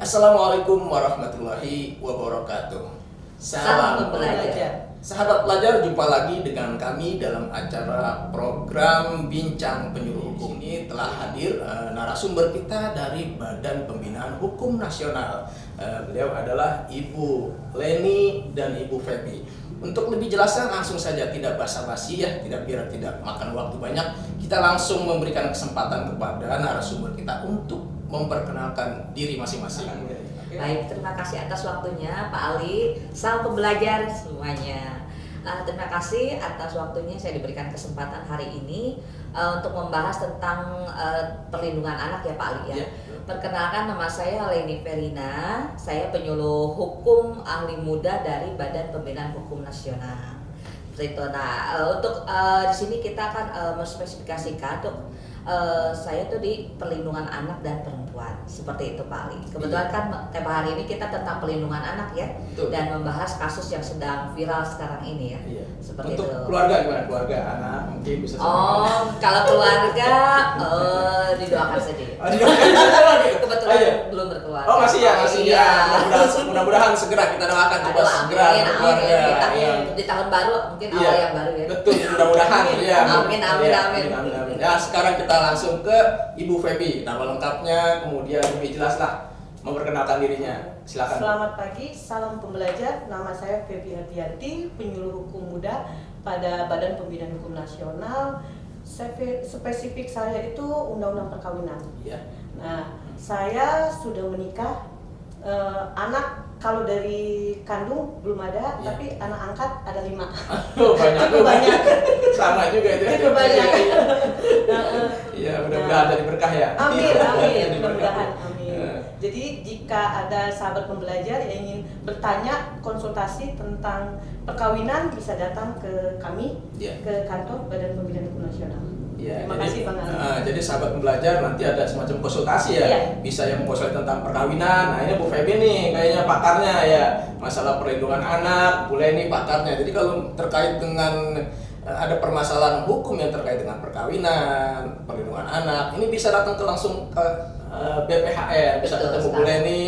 Assalamualaikum warahmatullahi wabarakatuh. Salam Salam pembelajar. Sahabat pelajar, jumpa lagi dengan kami dalam acara program Bincang Penyuluh Hukum. Ini telah hadir narasumber kita dari Badan Pembinaan Hukum Nasional. Beliau adalah Ibu Leni dan Ibu Febi. Untuk lebih jelasnya langsung saja, tidak basa-basi ya, biar tidak makan waktu banyak. Kita langsung memberikan kesempatan kepada narasumber kita untuk memperkenalkan diri masing-masing. Baik, terima kasih atas waktunya Pak Ali. Salam pembelajar semuanya. Terima kasih atas waktunya saya diberikan kesempatan hari ini untuk membahas tentang perlindungan anak ya Pak Ali ya. Ya. Perkenalkan, nama saya Leni Verina. Saya penyuluh hukum ahli muda dari Badan Pembinaan Hukum Nasional. Seperti itu. Nah, untuk di sini kita akan menspesifikasikan untuk saya tuh di perlindungan anak dan perempuan, seperti itu Pak Ali. Kebetulan kan tema hari ini kita tentang perlindungan anak ya. Betul. Dan membahas kasus yang sedang viral sekarang ini ya. Iya. Seperti Untuk itu. keluarga gimana? Keluarga, anak mungkin bisa. Oh, kalau keluarga didoakan saja. Kebetulan iya. belum berkeluarga. Oh masih ya, masih Iya. ya. Mudah-mudahan segera kita doakan coba Aduh, segera amin, berkeluarga. amin. Iya. Di tahun baru mungkin Iya. awal yang baru ya. Betul, mudah-mudahan ya. Amin, amin, Iya, amin. amin. Ya, sekarang kita langsung ke Ibu Febi. Nama lengkapnya, kemudian lebih jelas lah memperkenalkan dirinya. Silakan. Selamat pagi, salam pembelajar. Nama saya Febi Hadiati, penyuluh hukum muda pada Badan Pembinaan Hukum Nasional. Spesifik saya itu undang-undang perkawinan. Iya. Nah, saya sudah menikah. Anak kalau dari kandung belum ada, Iya. tapi anak angkat ada 5. Oh, banyak. Cukup banyak. Sama juga itu. Cukup banyak. Iya, mudah-mudahan jadi berkah ya. Amin, Jadi amin, berkah. mudah-mudahan, amin. Iya. Jadi jika ada sahabat pembelajar yang ingin bertanya, konsultasi tentang perkawinan, bisa datang ke kami, Iya. ke kantor Badan Pembinaan Hukum Nasional. Ya, Terima kasih Bang Ali. jadi sahabat pembelajar nanti ada semacam konsultasi ya, Iya. bisa yang konsultasi tentang perkawinan. Nah ini Bu Febi nih kayaknya pakarnya ya, masalah perlindungan anak, Bu Leni pakarnya. Jadi kalau terkait dengan ada permasalahan hukum yang terkait dengan perkawinan, perlindungan anak, ini bisa datang langsung ke BPHR, bisa Betul ketemu Bu sekali. Leni,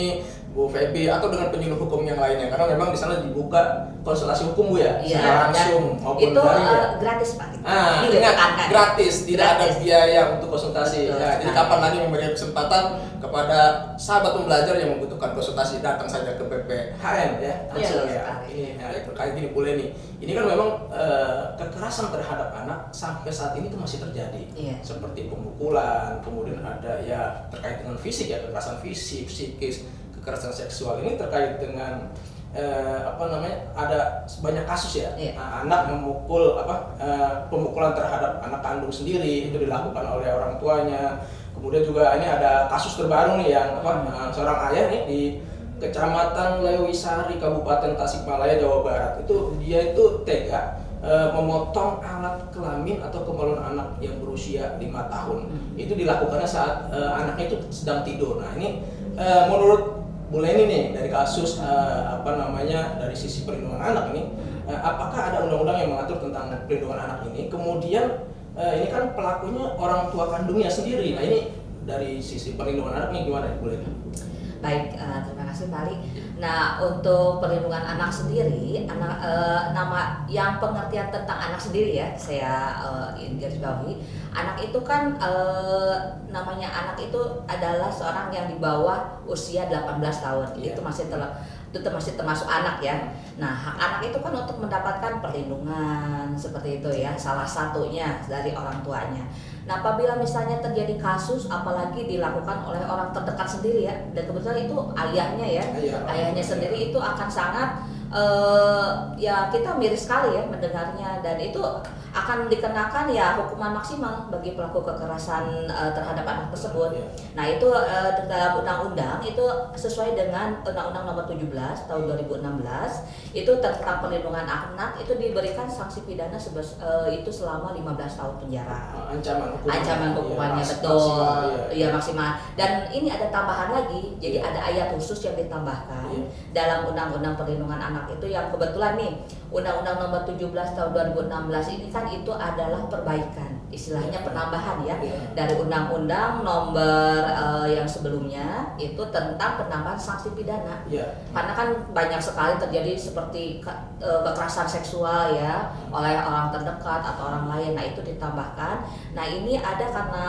Bu Febi atau dengan penyuluh hukum yang lainnya, karena memang di sana dibuka konsultasi hukum Bu ya, Iya, secara dan langsung maupun itu daring ya. gratis Pak. Ah, Ini ingat ditekankan. gratis, tidak ada Gratis. biaya untuk konsultasi. Betul Nah, jadi sekali. kapan lagi memberikan kesempatan kepada sahabat pembelajar yang membutuhkan konsultasi, datang saja ke PPHN ya. Betul Ya. sekali. Ini ya, terkait ini Bu Leni. Ini kan memang kekerasan terhadap anak sampai saat ini itu masih terjadi. Iya. Seperti pemukulan, kemudian ada ya terkait dengan fisik ya, kekerasan fisik, psikis, kekerasan seksual. Ini terkait dengan ada banyak kasus ya. Iya. Anak memukul pemukulan terhadap anak kandung sendiri itu dilakukan oleh orang tuanya. Kemudian juga ini ada kasus terbaru nih yang seorang ayah nih di Kecamatan Lewisari, Kabupaten Tasikmalaya, Jawa Barat. Dia itu tega memotong alat kelamin atau kemaluan anak yang berusia 5 tahun. Itu dilakukannya saat anaknya itu sedang tidur. Nah, ini menurut Bu Leni nih dari kasus dari sisi perlindungan anak ini, apakah ada undang-undang yang mengatur tentang perlindungan anak ini? Kemudian ini kan pelakunya orang tua kandungnya sendiri. Nah ini dari sisi perlindungan anak ini gimana Bu Leni? Baik, terima kasih Pak Ali. Nah, untuk perlindungan anak sendiri, nama yang pengertian tentang anak sendiri ya, saya garis bawahi. Anak itu kan namanya anak itu adalah seorang yang di bawah usia 18 tahun. Iya. Itu masih termasuk anak ya. Nah, hak anak itu kan untuk mendapatkan perlindungan seperti itu ya, salah satunya dari orang tuanya. Nah, apabila misalnya terjadi kasus, apalagi dilakukan oleh orang terdekat sendiri ya, dan kebetulan itu ayahnya ya, ayahnya sendiri itu akan sangat ya kita miris sekali ya mendengarnya, dan itu akan dikenakan ya hukuman maksimal bagi pelaku kekerasan terhadap anak tersebut. Nah itu dalam undang-undang itu sesuai dengan Undang-Undang Nomor 17 Tahun 2016 itu tentang perlindungan anak, itu diberikan sanksi pidana itu selama 15 tahun penjara. Ancaman hukumannya betul, ya maksimal. Dan ini ada tambahan lagi, jadi ada ayat khusus yang ditambahkan dalam Undang-Undang Perlindungan Anak itu yang kebetulan nih Undang-Undang Nomor 17 Tahun 2016 ini kan itu adalah perbaikan. istilahnya penambahan ya Iya. dari undang-undang nomor yang sebelumnya itu tentang penambahan sanksi pidana. Iya. Karena kan banyak sekali terjadi seperti kekerasan seksual ya oleh orang terdekat atau orang lain. Nah, itu ditambahkan. Nah, ini ada karena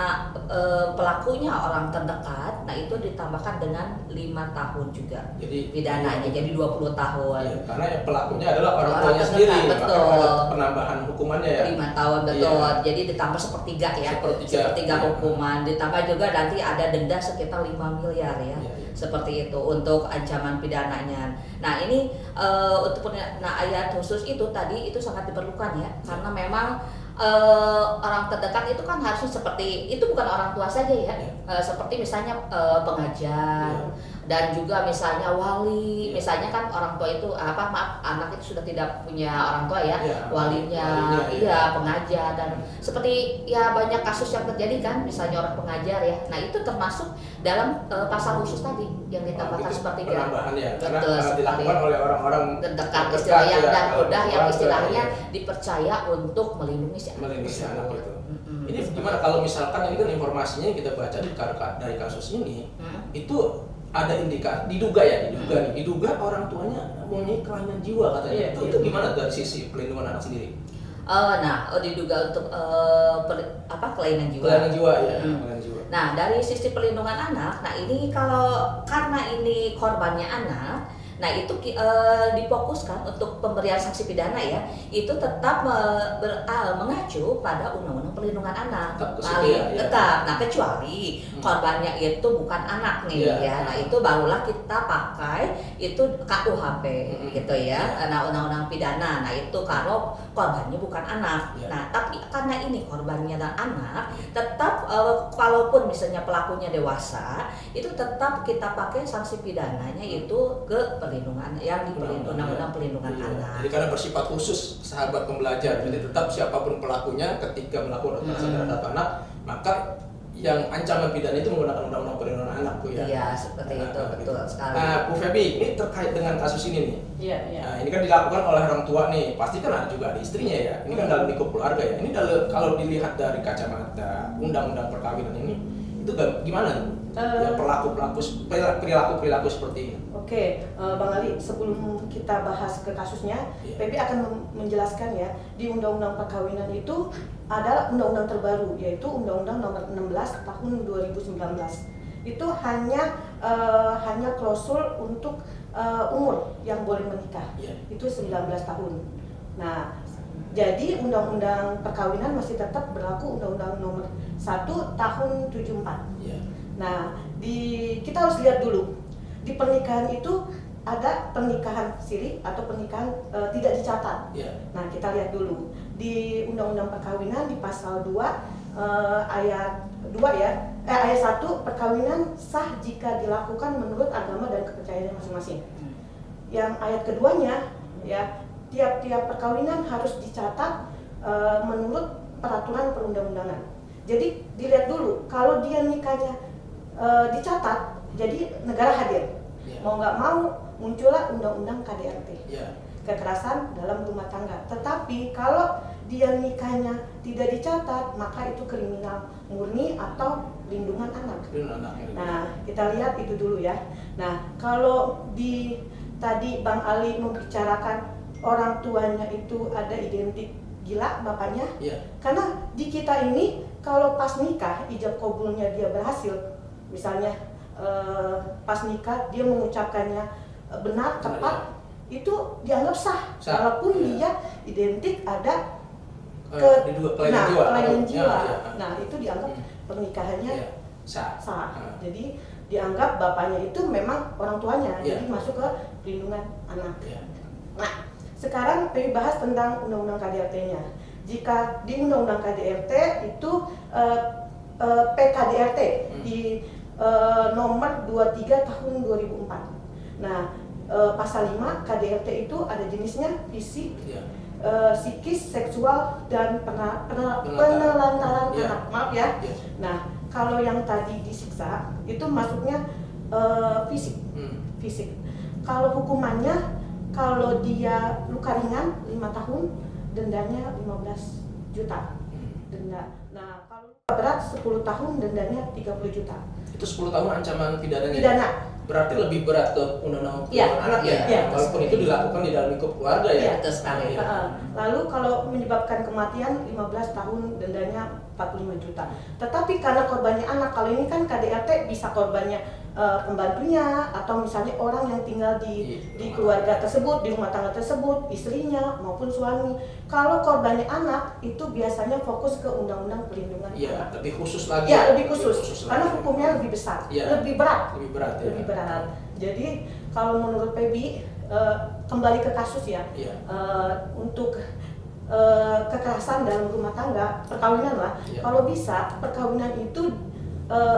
pelakunya orang terdekat. Nah, itu ditambahkan dengan 5 tahun juga Jadi pidananya. Jadi 20 tahun. iya, karena yang pelakunya adalah orang Orang tuanya terdekat, sendiri, betul. maka ada penambahan hukumannya ya. 5 tahun betul. Iya. Jadi ditambah sepertiga ya. Sepertiga. Hukuman. Ditambah juga nanti ada denda sekitar 5 miliar ya. Iya. Seperti itu untuk ancaman pidananya. Nah, ini untuk ayat khusus itu tadi itu sangat diperlukan ya. Karena memang orang terdekat itu kan harusnya seperti itu, bukan orang tua saja ya. Seperti misalnya pengajar dan juga misalnya wali. Misalnya kan orang tua itu anak itu sudah tidak punya orang tua ya. Walinya iya pengajar, dan seperti ya banyak kasus yang terjadi kan, misalnya orang pengajar ya. Nah, itu termasuk dalam pasal khusus tadi yang ditambahkan sepertiga. Penambahan ya, karena Betul, seperti dilakukan oleh orang-orang terdekat istilahnya ya, dan udah yang keluarga, istilahnya ya. dipercaya untuk melindungi si Melindungi si anak itu. Mm-mm. Ini gimana kalau misalkan ini kan informasinya yang kita baca dari kasus ini itu ada indikasi, diduga diduga orang tuanya mempunyai kelainan jiwa katanya. Itu gimana dari sisi pelindungan anak sendiri? Diduga untuk kelainan jiwa. Kelainan jiwa ya, kelainan jiwa. Nah, dari sisi pelindungan anak, nah ini karena ini korbannya anak, nah itu difokuskan untuk pemberian sanksi pidana ya, itu tetap mengacu pada Undang-Undang Perlindungan Anak. Tetap. Nah, kecuali korbannya itu bukan anak nih ya. Nah, itu barulah kita pakai itu KUHP gitu ya. Nah, Undang-Undang Pidana. Nah, itu kalau korbannya bukan anak. Nah, tapi karena ini korbannya dan anak, tetap walaupun misalnya pelakunya dewasa, itu tetap kita pakai sanksi pidananya itu ke perlindungan yang di Undang-Undang Perlindungan Anak. Jadi karena bersifat khusus sahabat pembelajar, jadi tetap siapapun pelakunya ketika melakukan kekerasan terhadap anak, maka yang ancaman pidana itu menggunakan Undang-Undang Perlindungan Anak Bu ya. Iya, seperti itu, betul sekali. Nah, Bu Febi, ini terkait dengan kasus ini nih. Iya. Nah, ini kan dilakukan oleh orang tua nih, pasti kan ada juga ada istrinya ya. Ini kan dalam lingkup keluarga ya. Ini kalau dilihat dari kacamata Undang-Undang Perkawinan ini, itu gimana? Ya, perilaku seperti ini. Oke, Bang Ali, sebelum kita bahas ke kasusnya, Pebi akan menjelaskan ya, di Undang-Undang Perkawinan itu ada undang-undang terbaru, yaitu Undang-Undang Nomor 16 Tahun 2019. Itu hanya klausul untuk umur yang boleh menikah, itu 19 tahun. Nah, jadi Undang-Undang Perkawinan masih tetap berlaku Undang-Undang Nomor 1 Tahun 74. Nah, kita harus lihat dulu, di pernikahan itu ada pernikahan siri atau pernikahan tidak dicatat. Nah, kita lihat dulu di Undang-Undang Perkawinan di pasal 2 ayat 2 ya, ayat 1, perkawinan sah jika dilakukan menurut agama dan kepercayaan masing-masing. Yang ayat keduanya ya, tiap-tiap perkawinan harus dicatat menurut peraturan perundang-undangan. Jadi dilihat dulu, kalau dia nikahnya dicatat, jadi negara hadir. Mau nggak mau muncullah undang-undang KDRT, kekerasan dalam rumah tangga. Tetapi kalau dia nikahnya tidak dicatat, maka itu kriminal murni atau perlindungan anak. Nah, kita lihat itu dulu ya. Nah, kalau tadi Bang Ali membicarakan orang tuanya itu ada identik gila bapaknya, karena di kita ini kalau pas nikah ijab kabulnya dia berhasil, misalnya pas nikah dia mengucapkannya benar, tepat, itu dianggap sah. Walaupun dia identik ada kelainan jiwa. Nah, itu dianggap pernikahannya sah. Jadi dianggap bapaknya itu memang orang tuanya, jadi masuk ke perlindungan anak. Nah, sekarang Pebi bahas tentang Undang-Undang KDRT-nya. Jika di Undang-Undang KDRT itu PKDRT di nomor 23 tahun 2004. Nah, pasal 5 KDRT itu ada jenisnya fisik, psikis, seksual, dan penelantaran anak. Maaf ya. Nah, kalau yang tadi disiksa itu masuknya fisik. Kalau hukumannya, kalau dia luka ringan 5 tahun, dendanya 15 juta. denda. Nah, kalau berat 10 tahun dendanya 30 juta. Itu 10 tahun ancaman pidananya. Pidana. Berarti lebih berat ke undang-undang Iya, anak ya. iya, Walaupun itu dilakukan di dalam lingkup keluarga ya. Iya, betul sekali. Lalu kalau menyebabkan kematian 15 tahun dendanya 45 juta. Tetapi karena korbannya anak, kalau ini kan KDRT bisa korbannya pembantunya atau misalnya orang yang tinggal di keluarga tersebut, di rumah tangga tersebut, istrinya maupun suami. Kalau korbannya anak itu biasanya fokus ke undang-undang perlindungan Iya, anak. lebih khusus lagi. Ya, lebih khusus karena lagi. hukumnya lebih besar, Iya. lebih berat. Lebih berat ya. Lebih berat. Jadi kalau menurut Pebi kembali ke kasus ya, Iya. untuk kekerasan dalam rumah tangga, perkawinan lah. Iya. Kalau bisa perkawinan itu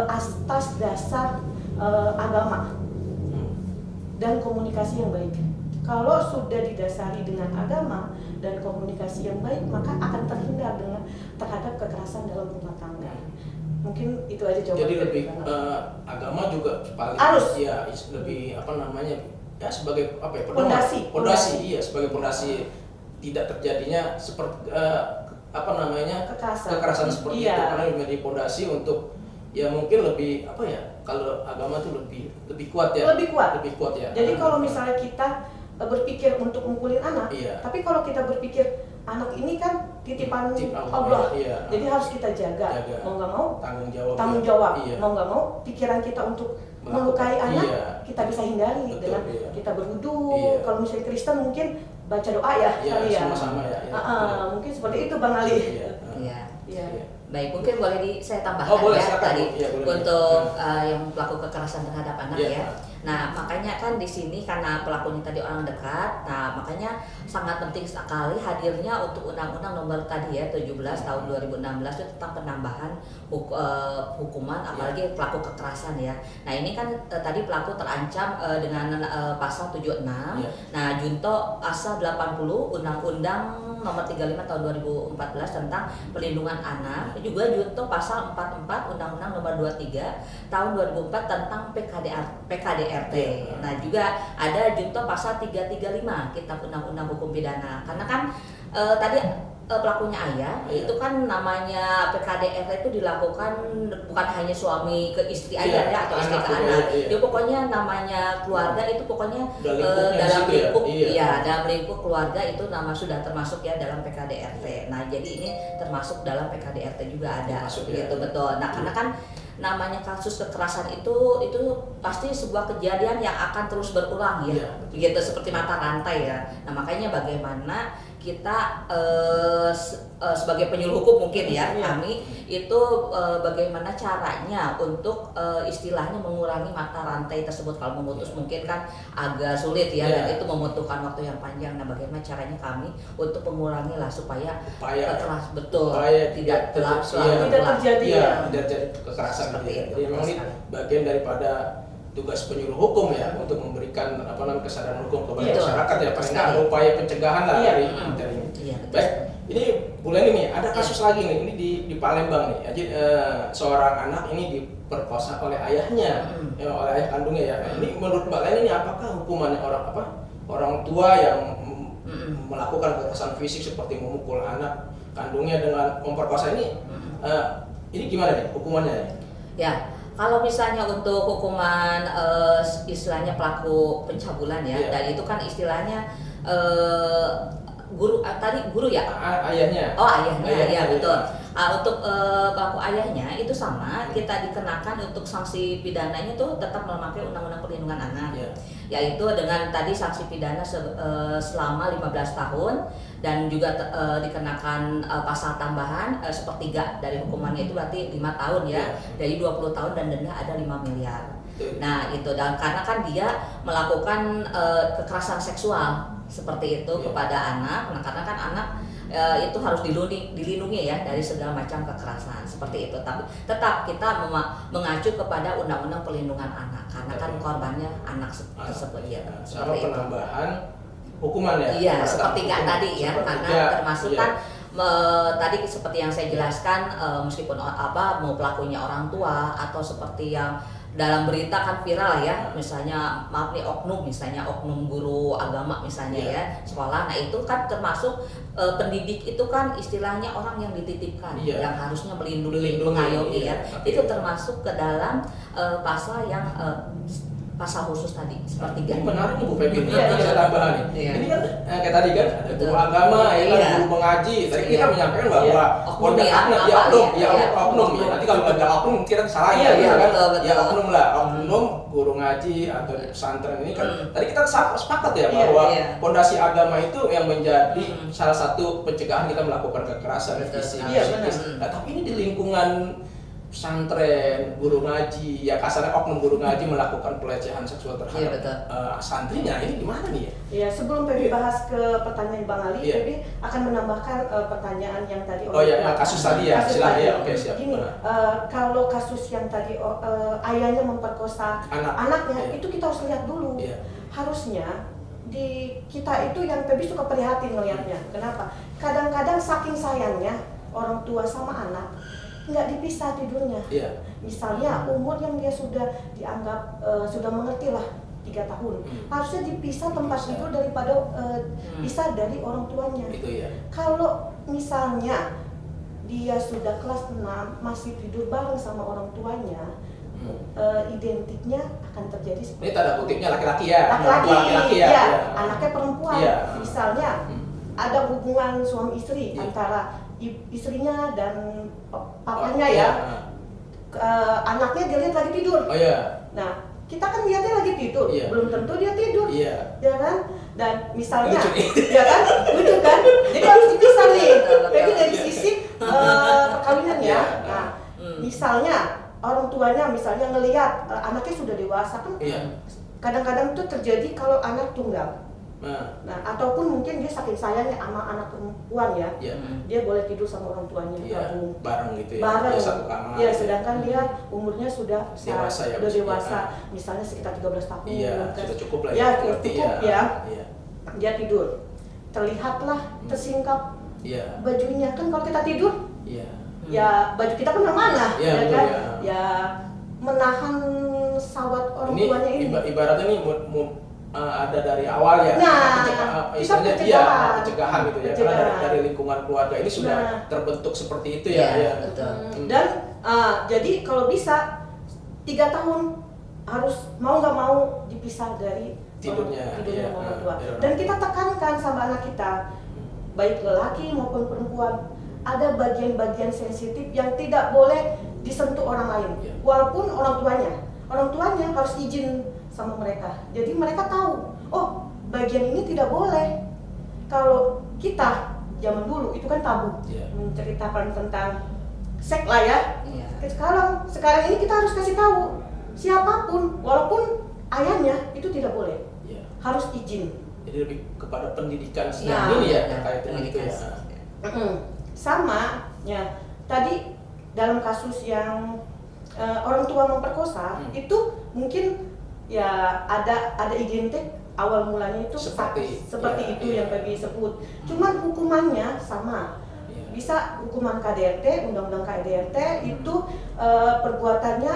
atas dasar agama dan komunikasi yang baik. Kalau sudah didasari dengan agama dan komunikasi yang baik, maka akan terhindar terhadap kekerasan dalam rumah tangga. Mungkin itu aja jawaban. Jadi dari lebih Bang. agama juga paling Harus. ya lebih apa namanya ya sebagai apa ya Pondasi. Iya, sebagai pondasi tidak terjadinya seperti apa namanya Kekerasan. seperti Iya. itu, karena menjadi pondasi untuk ya mungkin lebih apa ya, kalau agama tuh lebih kuat ya. Lebih kuat ya. Jadi kalau misalnya kita berpikir untuk mukulin anak, Iya. tapi kalau kita berpikir anak ini kan titipan Titip Allah, iya. jadi harus kita jaga. Mau nggak mau tanggung jawab. Iya. mau nggak mau pikiran kita untuk Melakukan, melukai anak iya. kita bisa hindari. Betul, dengan iya. kita berwudu. Iya. Kalau misalnya Kristen mungkin baca doa ya, Iya, kali ya. sama-sama ya. Iya. Mungkin seperti itu Bang Ali. Iya. Iya. Iya. Iya. Baik, mungkin boleh saya tambahkan Oh, boleh, ya silakan, tadi Bu. Iya, boleh. untuk yang pelaku kekerasan terhadap anak Iya. ya. Nah, makanya kan di sini karena pelakunya tadi orang dekat, nah makanya sangat penting sekali hadirnya untuk Undang-Undang Nomor tadi ya 17 tahun 2016 itu tentang penambahan hukuman apalagi pelaku kekerasan ya. Nah, ini kan tadi pelaku terancam dengan pasal 76. Iya. Nah, junto pasal 80 Undang-Undang Nomor 35 tahun 2014 tentang perlindungan anak, juga junto pasal 44 Undang-Undang Nomor 23 tahun 2004 tentang PKDRT. Nah, juga ada junto pasal 335 Kitab Undang-Undang Hukum Pidana. Karena kan tadi pelakunya ayah, itu kan namanya PKDRT itu dilakukan bukan hanya suami ke istri ayah ya, atau istri ke anak. Dia pokoknya namanya keluarga itu pokoknya dalam lingkup dalam lingkup keluarga itu sudah termasuk ya dalam PKDRT. Nah, jadi ini termasuk dalam PKDRT juga ada gitu betul. Nah, karena kan namanya kasus kekerasan itu pasti sebuah kejadian yang akan terus berulang ya, begitu seperti mata rantai ya. Nah, makanya bagaimana kita sebagai penyuluh hukum mungkin ya, kami itu bagaimana caranya untuk istilahnya mengurangi mata rantai tersebut. Kalau memutus mungkin kan agak sulit ya, dan itu membutuhkan waktu yang panjang. Nah, bagaimana caranya kami untuk mengurangi lah supaya keras betul tidak terjadi kekerasan seperti itu. Jadi memang ini bagian daripada tugas penyuluh hukum ya, untuk memberikan kesadaran hukum kepada masyarakat ya, paling nggak ada upaya pencegahan lah dari ini. Baik, ini bulan ini ada kasus lagi nih, ini di Palembang nih. Jadi seorang anak ini diperkosa oleh ayahnya, oleh ayah kandungnya ya. Ini menurut Mbak Leni ini apakah hukumannya orang tua yang melakukan kekerasan fisik seperti memukul anak kandungnya dengan memperkosa ini gimana nih hukumannya? Ya, kalau misalnya untuk hukuman istilahnya pelaku pencabulan ya, dan itu kan istilahnya guru ya? Ayahnya. Oh, ayahnya ya betul. Untuk pelaku ayahnya itu sama, kita dikenakan untuk sanksi pidananya itu tetap memakai Undang-Undang Perlindungan Anak, yaitu dengan tadi sanksi pidana selama 15 tahun dan juga dikenakan pasal tambahan sepertiga dari hukumannya itu berarti 5 tahun ya, dari 20 tahun dan denda ada 5 miliar. Nah, itu dan karena kan dia melakukan kekerasan seksual seperti itu kepada anak. Nah, karena kan anak itu harus dilindungi ya dari segala macam kekerasan seperti itu. Tapi tetap kita mengacu kepada Undang-Undang Perlindungan Anak karena kan korbannya anak tersebut ya. Sama penambahan hukuman ya. Iya, sepertiga tadi ya, karena termasuk kan tadi seperti yang saya jelaskan, meskipun mau pelakunya orang tua atau seperti yang dalam berita kan viral ya, misalnya maaf nih misalnya oknum guru agama misalnya ya sekolah, nah itu kan termasuk pendidik itu kan istilahnya orang yang dititipkan, yang harusnya melindungi, mengayomi ya, itu termasuk ke dalam pasal yang pasal khusus tadi seperti ini menarik nih Bu Febi, Iya. bisa tambahan nih. Ini kan kayak tadi kan ada guru agama, ya kan guru mengaji. Tadi kita menyampaikan bahwa oknum oknum ya. Nanti kalau nggak ada oknum kita salah ya kan. Ya oknum lah, oknum guru ngaji atau di pesantren ini kan. Tadi kita sepakat ya bahwa fondasi agama itu yang menjadi salah satu pencegahan kita melakukan kekerasan fisik, psikis. Nah, tapi ini di lingkungan pesantren, guru ngaji, ya kasarnya oknum guru ngaji melakukan pelecehan seksual terhadap santrinya, ini gimana nih ya? Ya, sebelum Febi bahas ke pertanyaan Bang Ali, Febi akan menambahkan pertanyaan yang tadi. Kasus tadi ya, silakan ya, oke siap. Gini, kalau kasus yang tadi ayahnya memperkosa anaknya, itu kita harus lihat dulu. Harusnya di kita itu yang Febi suka prihatin melihatnya. Kenapa? Kadang-kadang saking sayangnya orang tua sama anak nggak dipisah tidurnya. Misalnya umur yang dia sudah dianggap sudah mengerti lah 3 tahun, harusnya dipisah tempat tidur daripada pisah dari orang tuanya. Kalau misalnya dia sudah kelas 6 masih tidur bareng sama orang tuanya, identiknya akan terjadi seperti ini tanda kutipnya laki-laki ya, laki-laki ya, anaknya perempuan. Misalnya ada hubungan suami istri antara istrinya dan papanya ya, anaknya dia lihat lagi tidur. Nah, kita kan lihatnya lagi tidur, belum tentu dia tidur, ya kan? Dan misalnya, ya kan, lucu kan? Jadi harus dipisah nih. Jadi dari sisi perkawinan ya. Nah, misalnya orang tuanya misalnya ngelihat anaknya sudah dewasa kan, kadang-kadang itu terjadi kalau anak tunggal. Nah, ataupun mungkin dia saking sayangnya sama anak perempuan ya, dia boleh tidur sama orang tuanya bareng gitu ya, bareng. satu kamar. Sedangkan dia umurnya sudah dewasa, misalnya sekitar 13 tahun. Sudah cukup lah ya. Cukup ya. Dia tidur, terlihatlah tersingkap bajunya kan kalau kita tidur, ya baju kita kemana-mana, ya kan? Ya menahan sawat orang tuanya ini. Ibaratnya ini ada dari awal ya, pencegahan gitu ya, karena dari lingkungan keluarga ini sudah terbentuk seperti itu ya. Dan jadi kalau bisa 3 tahun harus mau nggak mau dipisah dari tidurnya orang tua. Dan kita tekankan sama anak kita, baik lelaki maupun perempuan, ada bagian-bagian sensitif yang tidak boleh disentuh orang lain, walaupun orang tuanya harus izin sama mereka. Jadi mereka tahu, oh bagian ini tidak boleh. Kalau kita zaman dulu itu kan tabu menceritakan tentang seks lah ya. Sekarang ini kita harus kasih tahu siapapun, walaupun ayahnya itu tidak boleh, harus izin. Jadi lebih kepada pendidikan ini ya terkait dengan itu ya. Sama ya tadi dalam kasus yang orang tua memperkosa itu mungkin ya ada identik awal mulanya itu seperti itu yang tadi disebut. Cuman hukumannya sama. Bisa hukuman KDRT, undang-undang KDRT itu perbuatannya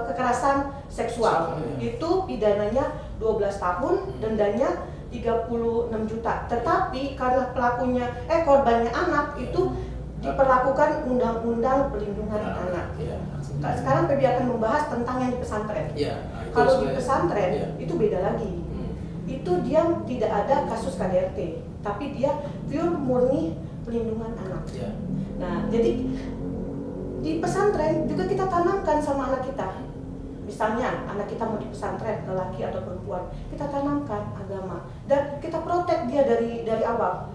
kekerasan seksual. Itu pidananya 12 tahun, dendanya 36 juta. Tetapi karena korbannya anak itu diperlakukan undang-undang perlindungan anak. Sekarang Febi akan membahas tentang yang di pesantren. Kalau di pesantren itu beda lagi. Itu dia tidak ada kasus KDRT, tapi dia pure murni pelindungan anak. Nah, jadi di pesantren juga kita tanamkan sama anak kita. Misalnya anak kita mau di pesantren, lelaki atau perempuan, kita tanamkan agama dan kita protek dia dari awal.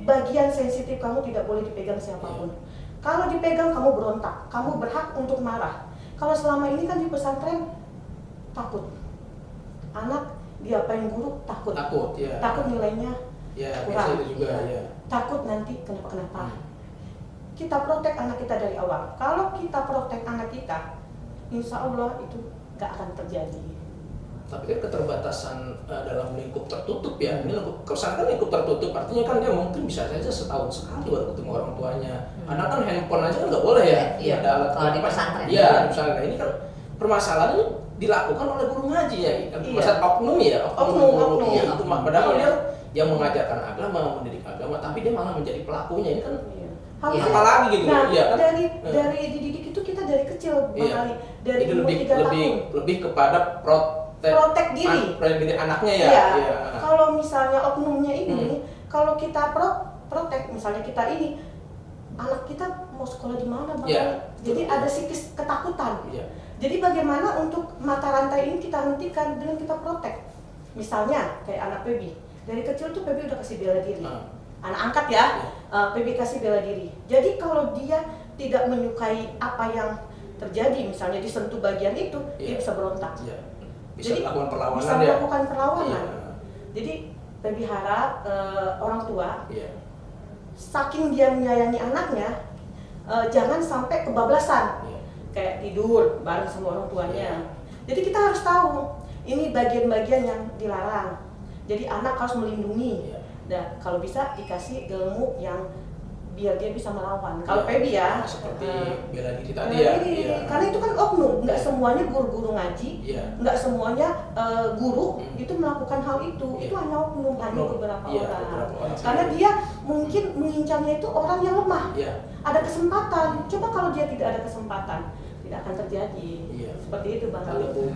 Bagian sensitif kamu tidak boleh dipegang siapapun. Kalau dipegang kamu berontak, kamu berhak untuk marah. Kalau selama ini kan di pesantren takut. Anak diapain guru takut. Takut nilainya kurang. Takut nanti kenapa. Kita protek anak kita dari awal. Kalau kita protek anak kita, insya Allah itu gak akan terjadi. Tapi kan keterbatasan dalam lingkup tertutup ya. Ini kan lingkup tertutup, artinya kan dia mungkin bisa saja setahun sekali baru ketemu orang tuanya. Anak kan handphone aja kan nggak boleh ya. Kalau di pesantren. Iya, di pesantren. Ini kan permasalahan ini dilakukan oleh guru ngaji ya, Iya. maksud oknum ya, Oknum. Iya, itu padahal Iya. dia yang mengajarkan agama, mendidik agama, tapi dia malah menjadi pelakunya. Ini kan Iya. Iya. apalagi gitu. Nah, Iya kan? dari dididik itu kita dari kecil, Bang Iya. Ali, dari Itu umur lebih 3 lebih tahun. lebih kepada Protek diri. protek diri anaknya ya. Iya. Iya. Kalau misalnya oknumnya ini, kalau kita protek, misalnya kita ini, anak kita mau sekolah di mana, Bang Iya, Ali? Jadi betul. ada sikis ketakutan. Iya. Jadi bagaimana untuk mata rantai ini kita hentikan dengan kita protek. Misalnya kayak anak Pebi, dari kecil tuh Pebi udah kasih bela diri. Anak angkat ya, Pebi kasih bela diri. Jadi kalau dia tidak menyukai apa yang terjadi, misalnya disentuh bagian itu, dia Iya. bisa berontak. Iya. Bisa Jadi melakukan perlawanan bisa ya. melakukan perlawanan. Iya. Jadi Pebi harap orang tua, Iya. saking dia menyayangi anaknya, jangan sampai kebablasan. Iya. Kayak tidur bareng sama orang tuanya. Jadi kita harus tahu ini bagian-bagian yang dilarang. Jadi anak harus melindungi. Iya. Dan kalau bisa dikasih ilmu yang biar dia bisa melawan. Kalau Iya. Pebi ya, Seperti bela diri tadi bela ya. diri. Iya. Karena itu kan oknum, nggak Iya. semuanya guru-guru ngaji, Iya. nggak semuanya guru Hmm. itu melakukan hal itu. Iya. Itu hanya oknum, hanya Oknum. beberapa Iya, orang. beberapa orang. Karena dia mungkin mengincarnya itu orang yang lemah. Iya. Ada kesempatan. Coba kalau dia tidak ada kesempatan, tidak akan terjadi. Iya. Seperti itu Bang Kalau Ali.